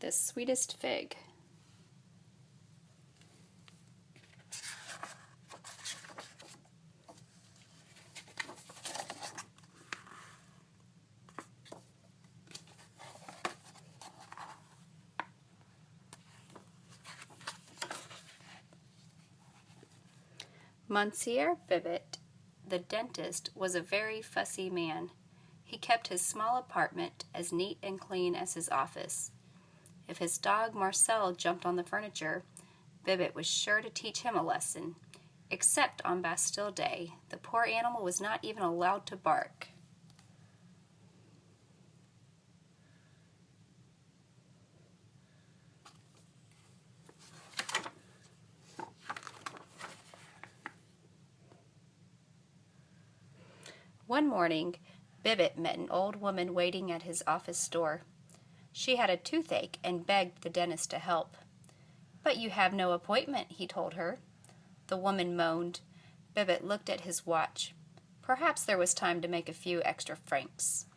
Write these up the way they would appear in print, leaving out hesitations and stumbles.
the sweetest fig. Monsieur Bibbit, the dentist, was a very fussy man. He kept his small apartment as neat and clean as his office. If his dog Marcel jumped on the furniture, Bibbit was sure to teach him a lesson. Except on Bastille Day, the poor animal was not even allowed to bark. One morning, Bibbit met an old woman waiting at his office door. She had a toothache and begged the dentist to help. "But you have no appointment," he told her. The woman moaned. Bibbit looked at his watch. Perhaps there was time to make a few extra francs.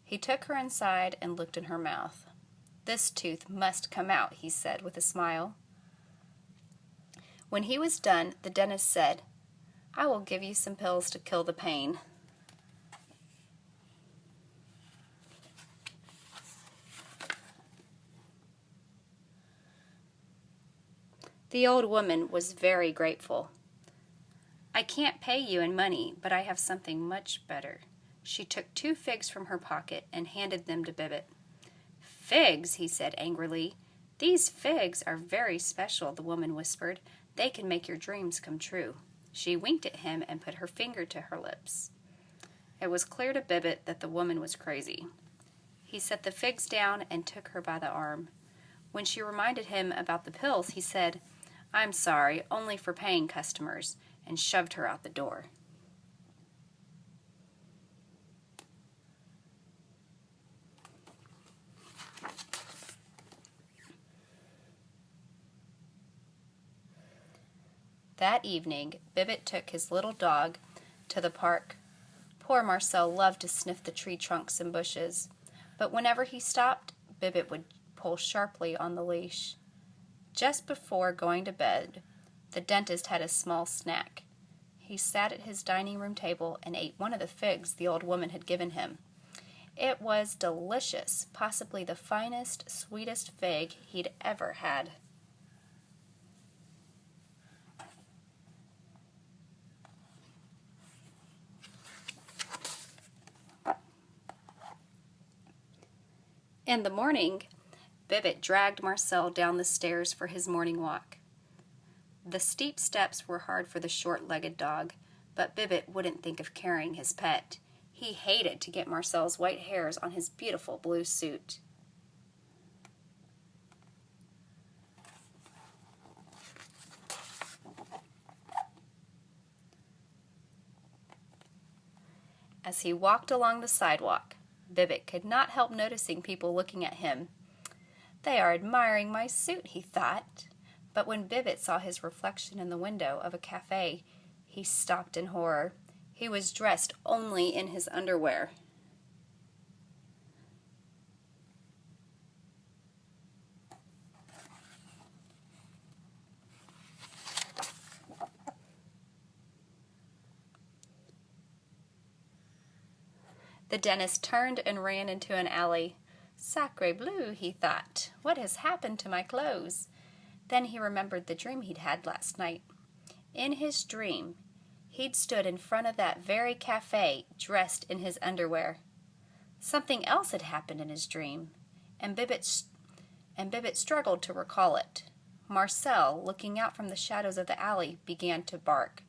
He took her inside and looked in her mouth. "This tooth must come out," he said with a smile. When he was done, the dentist said, "I will give you some pills to kill the pain." The old woman was very grateful. "I can't pay you in money, but I have something much better." She took 2 figs from her pocket and handed them to Bibbit. "Figs," he said angrily. "These figs are very special," the woman whispered. "They can make your dreams come true." She winked at him and put her finger to her lips. It was clear to Bibbit that the woman was crazy. He set the figs down and took her by the arm. When she reminded him about the pills, he said, "I'm sorry, only for paying customers," and shoved her out the door. That evening, Bibbit took his little dog to the park. Poor Marcel loved to sniff the tree trunks and bushes, but whenever he stopped, Bibbit would pull sharply on the leash. Just before going to bed, the dentist had a small snack. He sat at his dining room table and ate one of the figs the old woman had given him. It was delicious, possibly the finest, sweetest fig he'd ever had. In the morning, Bibbit dragged Marcel down the stairs for his morning walk. The steep steps were hard for the short-legged dog, but Bibbit wouldn't think of carrying his pet. He hated to get Marcel's white hairs on his beautiful blue suit. As he walked along the sidewalk, Bibbit could not help noticing people looking at him. "They are admiring my suit," he thought. But when Bibbit saw his reflection in the window of a cafe, he stopped in horror. He was dressed only in his underwear. The dentist turned and ran into an alley. "Sacre bleu," he thought. "What has happened to my clothes?" Then he remembered the dream he'd had last night. In his dream, he'd stood in front of that very cafe dressed in his underwear. Something else had happened in his dream, and Bibbit struggled to recall it. Marcel, looking out from the shadows of the alley, began to bark.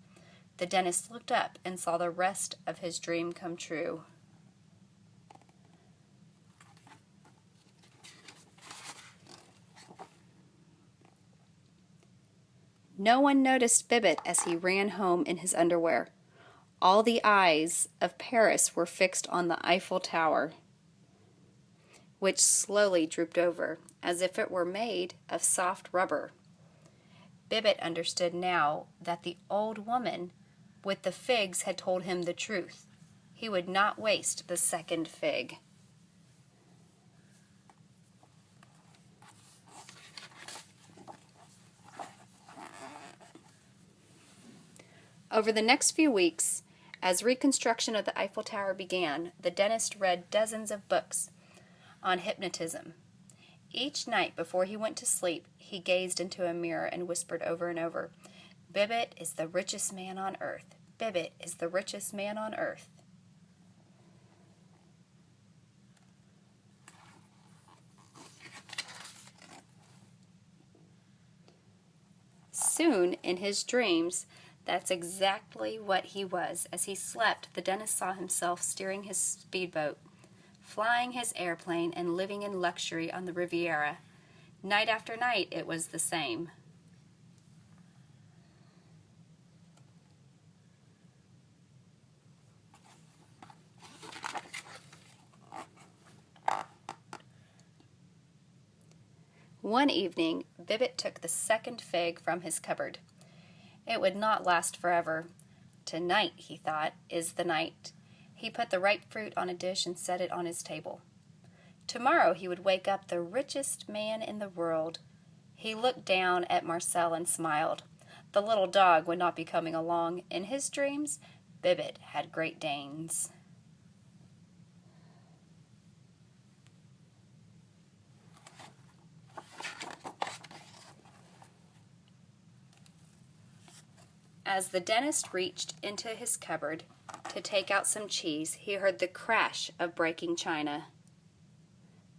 The dentist looked up and saw the rest of his dream come true. No one noticed Bibbit as he ran home in his underwear. All the eyes of Paris were fixed on the Eiffel Tower, which slowly drooped over, as if it were made of soft rubber. Bibbit understood now that the old woman with the figs had told him the truth. He would not waste the second fig. Over the next few weeks, as reconstruction of the Eiffel Tower began, the dentist read dozens of books on hypnotism. Each night before he went to sleep, he gazed into a mirror and whispered over and over, "Bibbit is the richest man on earth. Bibbit is the richest man on earth." Soon, in his dreams, that's exactly what he was. As he slept, the dentist saw himself steering his speedboat, flying his airplane, and living in luxury on the Riviera. Night after night, it was the same. One evening, Bibbit took the second fig from his cupboard. It would not last forever. Tonight, he thought, is the night. He put the ripe fruit on a dish and set it on his table. Tomorrow he would wake up the richest man in the world. He looked down at Marcel and smiled. The little dog would not be coming along. In his dreams, Bibbit had Great Danes. As the dentist reached into his cupboard to take out some cheese, he heard the crash of breaking china.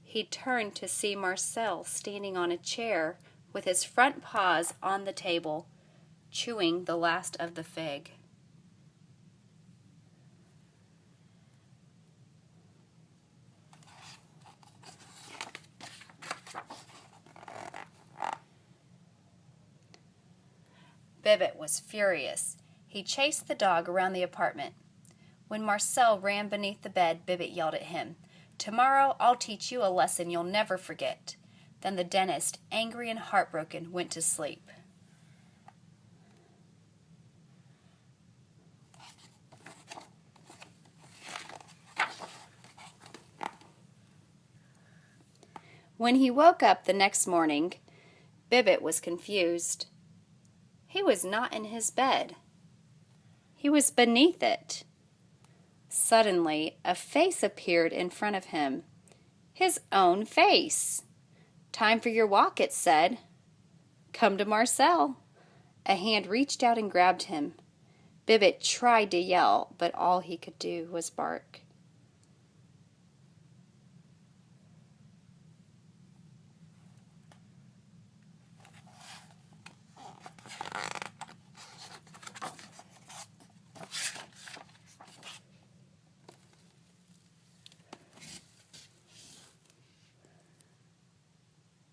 He turned to see Marcel standing on a chair with his front paws on the table, chewing the last of the fig. Bibbit was furious. He chased the dog around the apartment. When Marcel ran beneath the bed, Bibbit yelled at him, "Tomorrow I'll teach you a lesson you'll never forget." Then the dentist, angry and heartbroken, went to sleep. When he woke up the next morning, Bibbit was confused. He was not in his bed. He was beneath it. Suddenly, a face appeared in front of him. His own face. "Time for your walk," it said. "Come to Marcel." A hand reached out and grabbed him. Bibbit tried to yell, but all he could do was bark.